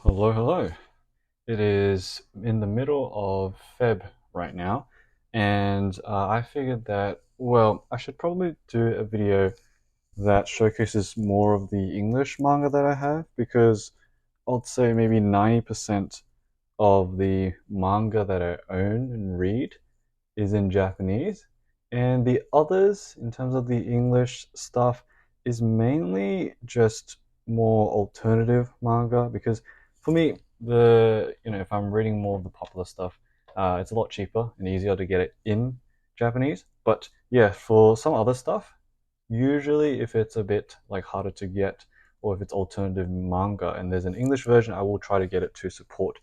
Hello, hello. It is in the middle of Feb right now, and I figured that, well, I should probably do a video that showcases more of the English manga that I have because I'd say maybe 90% of the manga that I own and read is in Japanese, and the others, in terms of the English stuff, is mainly just more alternative manga. Because for me, if I'm reading more of the popular stuff, it's a lot cheaper and easier to get it in Japanese. But yeah, for some other stuff, usually if it's a bit like harder to get or if it's alternative manga and there's an English version, I will try to get it to support,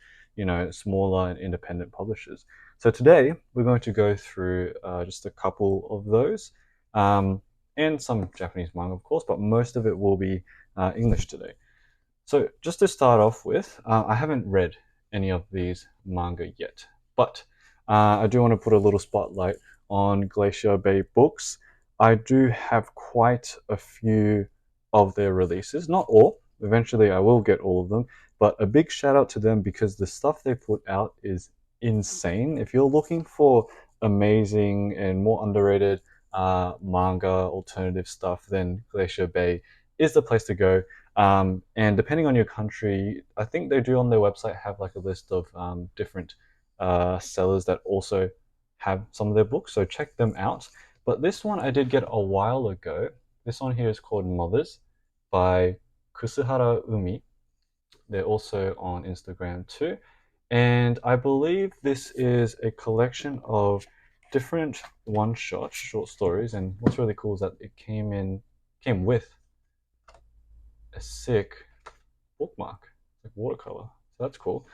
smaller and independent publishers. So today we're going to go through just a couple of those, and some Japanese manga, of course, but most of it will be English today. So just to start off with, I haven't read any of these manga yet, but I do want to put a little spotlight on Glacier Bay Books. I do have quite a few of their releases, not all. Eventually, I will get all of them, but a big shout out to them because the stuff they put out is insane. If you're looking for amazing and more underrated manga alternative stuff, then Glacier Bay is the place to go. And depending on your country, I think they do on their website have like a list of different sellers that also have some of their books. So check them out. But this one I did get a while ago. This one here is called Mothers by Kusahara Umi. They're also on Instagram too. And I believe this is a collection of different one-shot short stories. And what's really cool is that it came with a sick bookmark, like watercolor. So that's cool.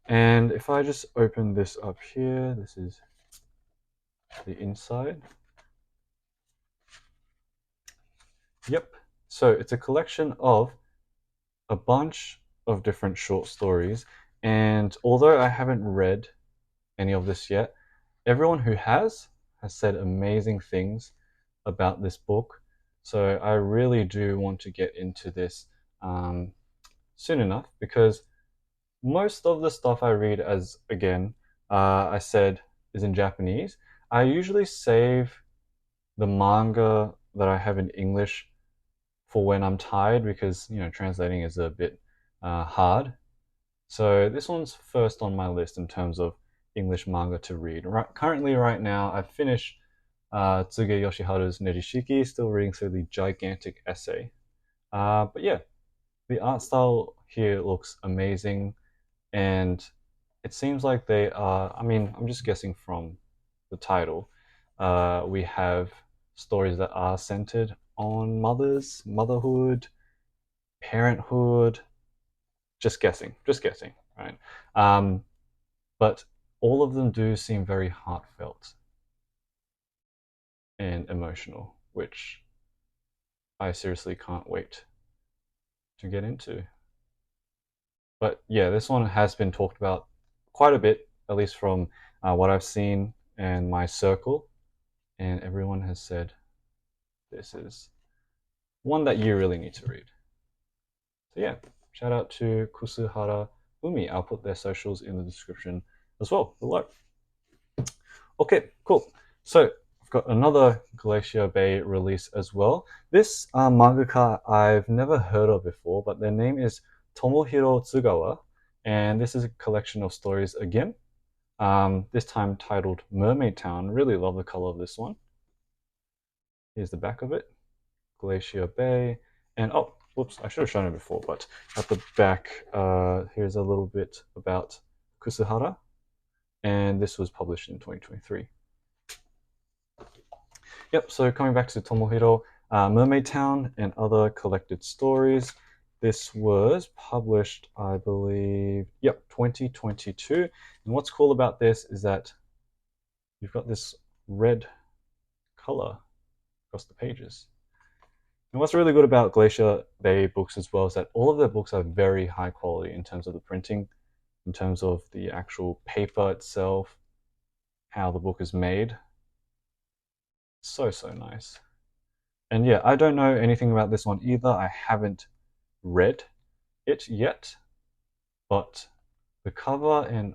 And if I just open this up here, this is the inside. Yep. So it's a collection of a bunch of different short stories. And although I haven't read any of this yet, everyone who has said amazing things about this book. So I really do want to get into this soon enough because most of the stuff I read, as again, I said, is in Japanese. I usually save the manga that I have in English for when I'm tired because translating is a bit hard. So this one's first on my list in terms of English manga to read. Currently, right now, I've finished Tsuge Yoshiharu's Nerishiki, still reading through the gigantic essay. But yeah, the art style here looks amazing, and it seems like they are. I mean, I'm just guessing from the title. We have stories that are centered on mothers, motherhood, parenthood. Just guessing, right? Um, but all of them do seem very heartfelt and emotional, which I seriously can't wait to get into. But yeah, this one has been talked about quite a bit, at least from what I've seen in my circle, and everyone has said this is one that you really need to read. So yeah, shout out to Kusahara Umi. I'll put their socials in the description as well below. Okay, cool. So I've got another Glacier Bay release as well. This mangaka I've never heard of before, but their name is Tomohiro Tsugawa, and this is a collection of stories again. This time titled Mermaid Town. Really love the color of this one. Here's the back of it, Glacier Bay, and oh, whoops, I should have shown it before, but at the back, here's a little bit about Kusahara, and this was published in 2023. Yep, so coming back to Tomohiro, Mermaid Town and Other Collected Stories. This was published, I believe, yep, 2022. And what's cool about this is that you've got this red color across the pages. And what's really good about Glacier Bay Books as well is that all of their books are very high quality in terms of the printing, in terms of the actual paper itself, how the book is made. So, so nice. And yeah, I don't know anything about this one either. I haven't read it yet. but the cover and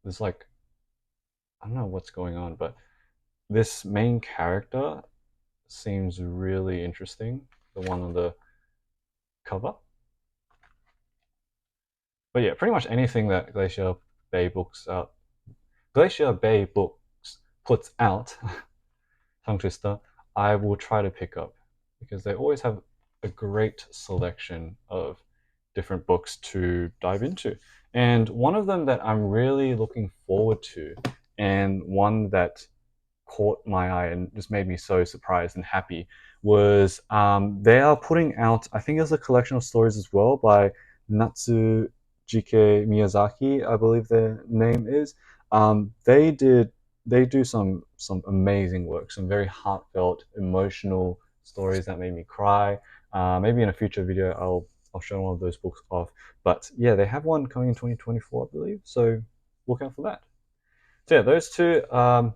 there's like, I don't know what's going on, but this main character seems really interesting, the one on the cover. But yeah, pretty much anything that Glacier Bay Books puts out, tongue twister, I will try to pick up because they always have a great selection of different books to dive into. And one of them that I'm really looking forward to, and one that caught my eye and just made me so surprised and happy, was they are putting out, I think it's a collection of stories as well by Natsujikei Miyazaki, I believe their name is. They do some amazing work, some very heartfelt, emotional stories that made me cry. Maybe in a future video I'll show one of those books off. But yeah, they have one coming in 2024, I believe. So look out for that. So yeah, those two are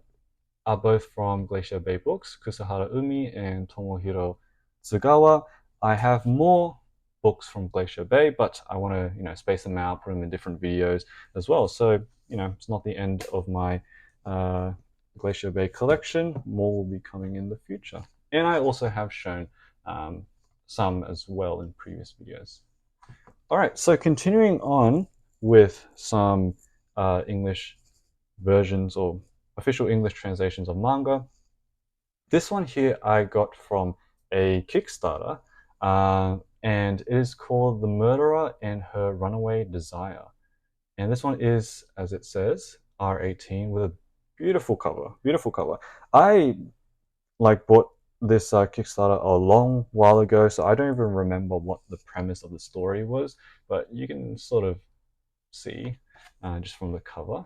both from Glacier Bay Books, Kusahara Umi and Tomohiro Tsugawa. I have more books from Glacier Bay, but I want to, space them out, put them in different videos as well. So, it's not the end of my uh, Glacier Bay collection. More will be coming in the future. And I also have shown some as well in previous videos. All right, so continuing on with some English versions or official English translations of manga. This one here I got from a Kickstarter, and it is called The Murderer and Her Runaway Desire. And this one is, as it says, R18 with a beautiful cover. Beautiful cover. I bought this Kickstarter a long while ago, so I don't even remember what the premise of the story was, but you can sort of see just from the cover.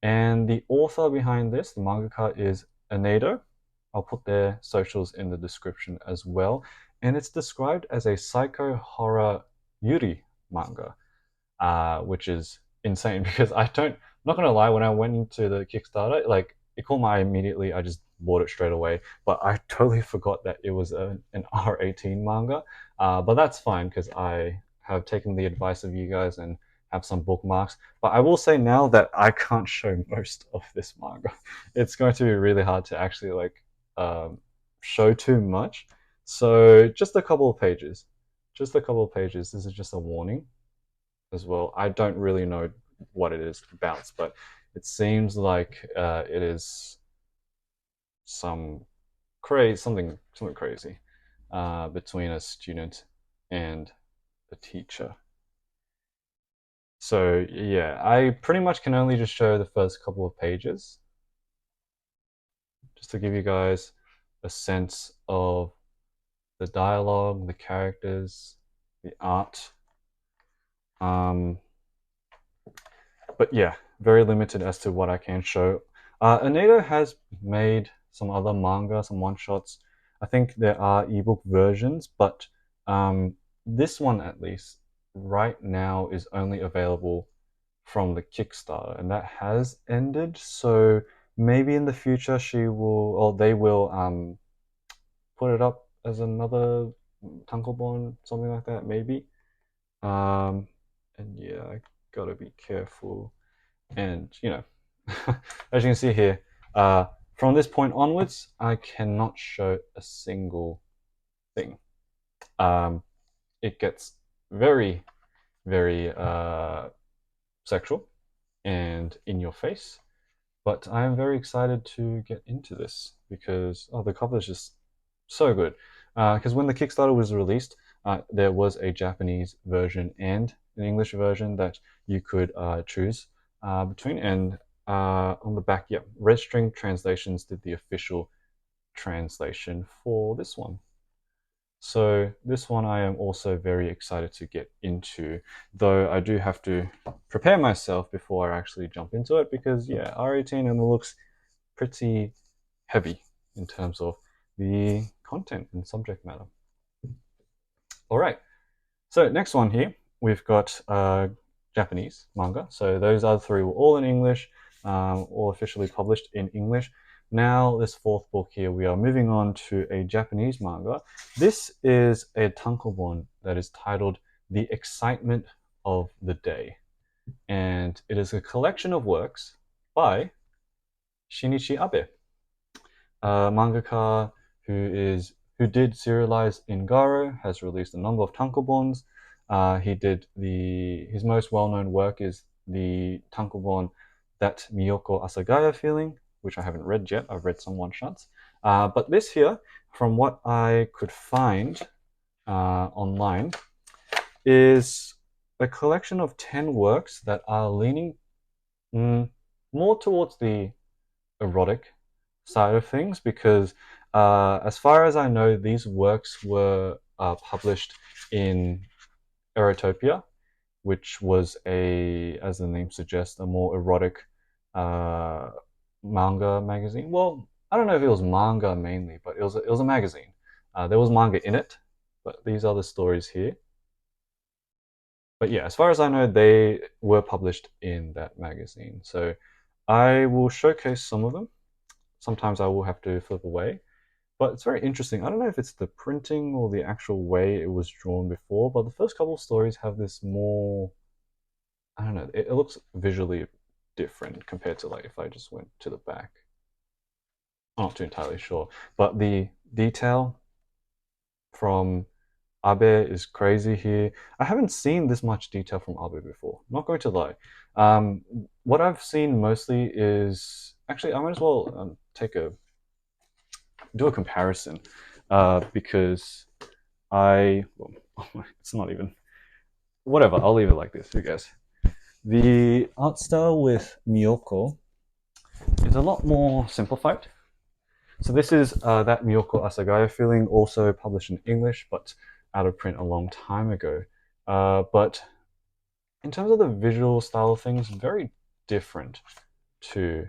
And the author behind this, the mangaka, is Aneido. I'll put their socials in the description as well. And it's described as a psycho horror yuri manga, which is insane because I'm not gonna lie, when I went into the Kickstarter, like it caught my eye immediately. I just bought it straight away, but I totally forgot that it was an R18 manga. But that's fine because I have taken the advice of you guys and have some bookmarks. But I will say now that I can't show most of this manga. It's going to be really hard to actually show too much. So just a couple of pages. Just a couple of pages. This is just a warning as well. I don't really know what it is about, but it seems like it is something crazy between a student and a teacher. So yeah, I pretty much can only just show the first couple of pages just to give you guys a sense of the dialogue, the characters, the art. But yeah, very limited as to what I can show. Aneido has made some other manga, some one-shots. I think there are ebook versions, but this one at least right now is only available from the Kickstarter, and that has ended. So maybe in the future they will put it up as another tankobon, something like that, maybe. And yeah, I gotta be careful. And as you can see here, from this point onwards, I cannot show a single thing. It gets very, very sexual and in your face. But I am very excited to get into this because the cover is just so good. Because when the Kickstarter was released, there was a Japanese version and an English version that you could choose between. And on the back, yeah, Red String Translations did the official translation for this one. So this one I am also very excited to get into, though I do have to prepare myself before I actually jump into it because yeah, R18 and it looks pretty heavy in terms of the content and subject matter. All right, so next one here, we've got Japanese manga. So those other three were all in English, all officially published in English. Now this fourth book here, we are moving on to a Japanese manga. This is a tankobon that is titled The Excitement of the Day. And it is a collection of works by Shinichi Abe, a mangaka who did serialize Ingaro, has released a number of tankobons. He did his most well-known work is the tankobon That Miyoko Asagaya Feeling, which I haven't read yet. I've read some one-shots. But this here, from what I could find online, is a collection of 10 works that are leaning more towards the erotic side of things because as far as I know, these works were published in Erotopia, which was as the name suggests, a more erotic uh, manga magazine. Well, I don't know if it was manga mainly, but it was a magazine. There was manga in it, but these are the stories here. But yeah, as far as I know, they were published in that magazine. So I will showcase some of them. Sometimes I will have to flip away. But it's very interesting. I don't know if it's the printing or the actual way it was drawn before, but the first couple of stories have this more, I don't know, it looks visually different compared to like if I just went to the back. I'm not too entirely sure. But the detail from Abe is crazy here. I haven't seen this much detail from Abe before. I'm not going to lie. What I've seen mostly is actually I might as well do a comparison because well, it's not even whatever. I'll leave it like this. Who cares? The art style with Miyoko is a lot more simplified. So this is That Miyoko Asagaya Feeling, also published in English, but out of print a long time ago. But in terms of the visual style of things, very different to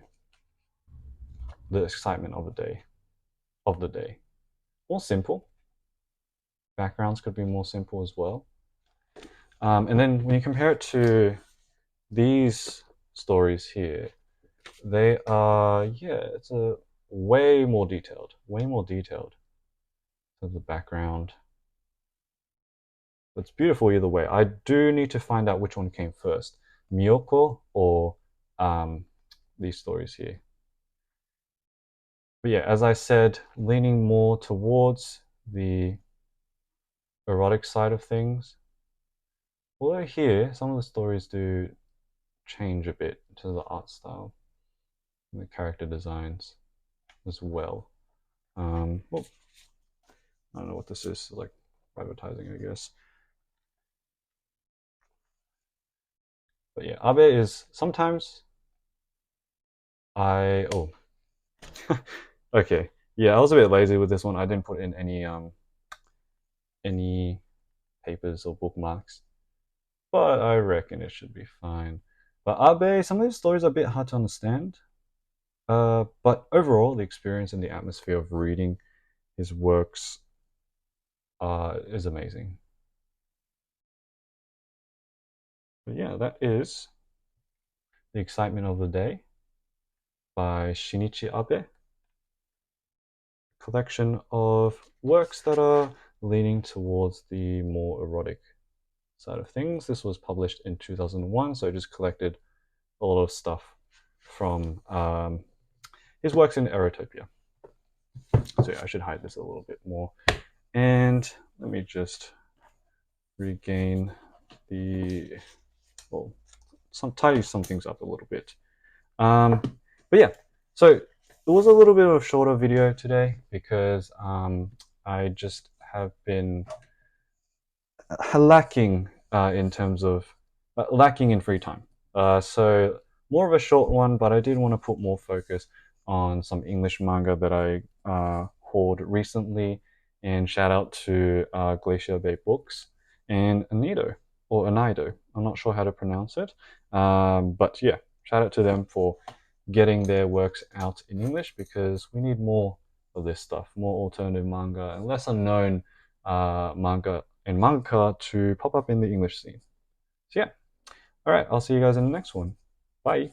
the excitement of the day. More simple. Backgrounds could be more simple as well. And then when you compare it to these stories here, they are, yeah, it's a way more detailed. So the background. It's beautiful either way. I do need to find out which one came first, Miyoko or these stories here. But yeah, as I said, leaning more towards the erotic side of things. Although here, some of the stories do change a bit to the art style and the character designs as well. Well, I don't know what this is, like advertising, I guess. But yeah, Abe is sometimes oh okay. Yeah, I was a bit lazy with this one. I didn't put in any papers or bookmarks, but I reckon it should be fine. But Abe, some of his stories are a bit hard to understand. But overall, the experience and the atmosphere of reading his works is amazing. But yeah, that is The Excitement of the Day by Shinichi Abe. Collection of works that are leaning towards the more erotic side of things. This was published in 2001, so I just collected a lot of stuff from his works in Erotopia. So yeah, I should hide this a little bit more. And let me just regain well, tidy some things up a little bit. But yeah, so it was a little bit of a shorter video today because I just have been lacking in terms of lacking in free time. So more of a short one, but I did want to put more focus on some English manga that I hauled recently. And shout out to Glacier Bay Books and Aneido or Aneido. I'm not sure how to pronounce it, but yeah, shout out to them for getting their works out in English because we need more of this stuff, more alternative manga and lesser known manga and manga to pop up in the English scene. So yeah, all right, I'll see you guys in the next one. Bye.